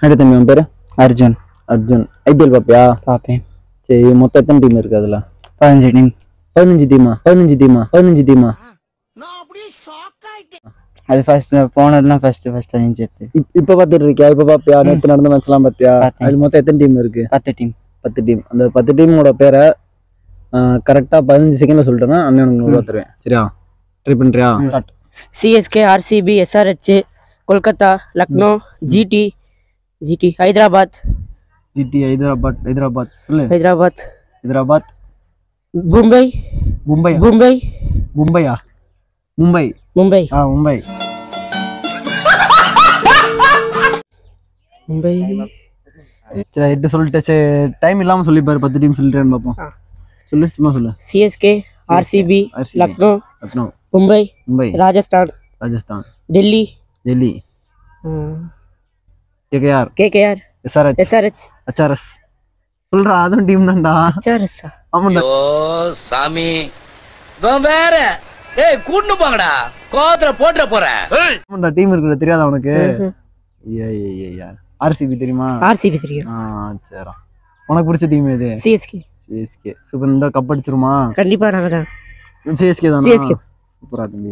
அடுத்த தம்பி உன் பேரு? அர்ஜுன். அர்ஜுன். ஐபிஎல் பாப்பியா? பார்ப்பேன். சரி, மொத்தம் எத்தனை டீம் இருக்கு அதுல? 15 டீம். 15 டீமா? 15 டீமா? 15 டீமா? அது ஃபர்ஸ்ட் போனதுலாம் ஃபர்ஸ்ட் அதையும் சேர்த்து. இப்ப பாத்துட்டு இருக்கியா? இப்ப பாப்பியா? நேற்று நடந்த மேட்ச் எல்லாம் பாத்தியா? அதுல மொத்தம் எத்தனை டீம் இருக்கு? 10 டீம். 10 டீம். அந்த 10 டீமோட பேரை கரெக்டா 15 செகண்ட்ல சொல்லிட்டேன்னா அண்ணன் உனக்கு 100 ரூபா தருவேன். சரியா? ட்ரை பண்றியா? CSK, RCB, SRH, Kolkata, Lucknow, GT, Hyderabad. GT Hyderabad சொல்லு. ஹைதராபாத். மும்பை. மும்பையா? மும்பை. மும்பை. சரி, 8 சொல்லிட்டு டைம் இல்லாம சொல்லி பாரு. 10 டீம் சொல்லிட்டேன்னு பாப்போம். சொல்லு, சும்மா சொல்லு. CSK, RCB, Lucknow, Mumbai, Rajasthan, Delhi, KKR, SRH. சொல்றா, அதுவும் டீம் தான்டா. ஆமாடா. ஓ சாமி, வேற ஏய் கூட்டு போங்கடா, கோவத்துல போட்டுற போறேன். ஆமாடா, டீம் இருக்குடா, தெரியாதா உனக்கு? ஆர்சிபி தெரியுமா? ஆர்சிபி தெரியும். சரி, உனக்கு பிடிச்ச டீம் எது? சிஎஸ்கே. சூப்பர். இந்த கப் அடிச்சிருமா? கண்டிப்பா நாங்க தான். சிஎஸ்கே தான். சூப்பரா தம்பி.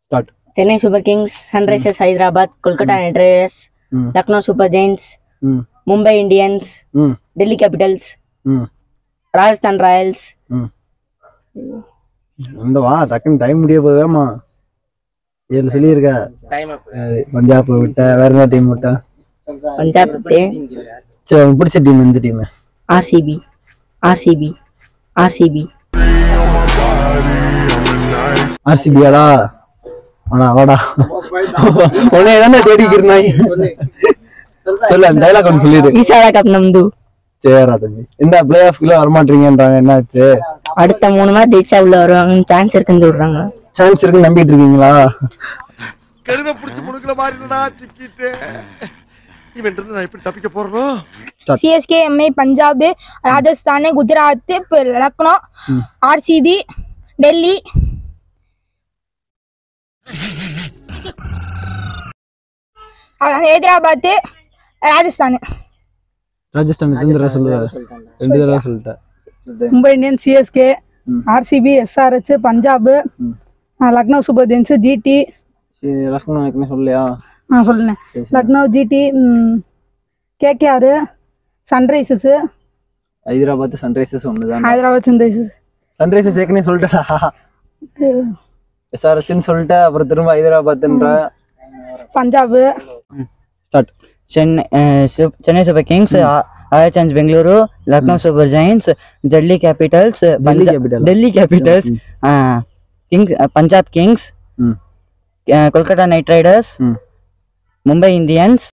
Start. Chennai Super Kings, Sunrisers Hyderabad, Kolkata Knight Riders, Lucknow Super Giants, Mumbai Indians, Delhi Capitals, Rajasthan Royals. வா, டக்குன்னு டைம் முடிய போவேமா? 7 சொல்லியிருக்க. பஞ்சாப் விட்ட, வேற என்ன டீம் விட்ட? பஞ்சாப். சரி, உனக்கு பிடிச்ச டீம் எந்த டீம்? ஆர்சிபி. ஆர்சிபியாடா? வாடா உன்னை தானே தேடிக்கிறேன். சொல்லு, அந்த டைலாக் ஒன்று சொல்லிடு. ஈசாடா கப் நம்து. சரிடா தம்பி. இந்த பிளே ஆஃப்குள்ள வரமாட்டீங்கன்றாங்க, என்னாச்சு? அடுத்த 3 மேட்ச் ஜெயிச்சா உள்ள வருவாங்க, சான்ஸ் இருக்குன்னு சொல்றாங்க. சான்ஸ் இருக்குன்னு நம்பிட்டு இருக்கீங்களா? கழுதை புடிச்சு முடுக்கல மாறினடா, சிக்கிட்டு இவன் இருந்து நான் எப்படி தப்பிக்க போறனோ? CSK, MI, Punjab, Rajasthan, Gujarat, Lucknow, RCB, Delhi, Hyderabad, Rajasthan. ரெண்டு தடவை சொல்லிட்டேன். Mumbai Indians, CSK, RCB, SRH, Punjab, Lucknow Super Giants, GT. Lucknow ஏற்கனவே சொல்லையா? சொல்லுங்க. Lucknow, GT, KKR, Sunrisers. Hyderabad Sunrisers ஒண்ணுதான். சன்ரைசர்ஸ் ஏற்கனவே சொல்லிட்டா. எஸ்ஆர்ஹெச்னு சொல்லிட்ட, அப்புறம் திரும்ப ஹைதராபாத்ன்ற. Punjab. Start. Chennai Super Kings, Royal Challengers Bengaluru, Lucknow Super Giants, Delhi Capitals, Kings, Punjab Kings, Kolkata Knight Riders, Mumbai Indians,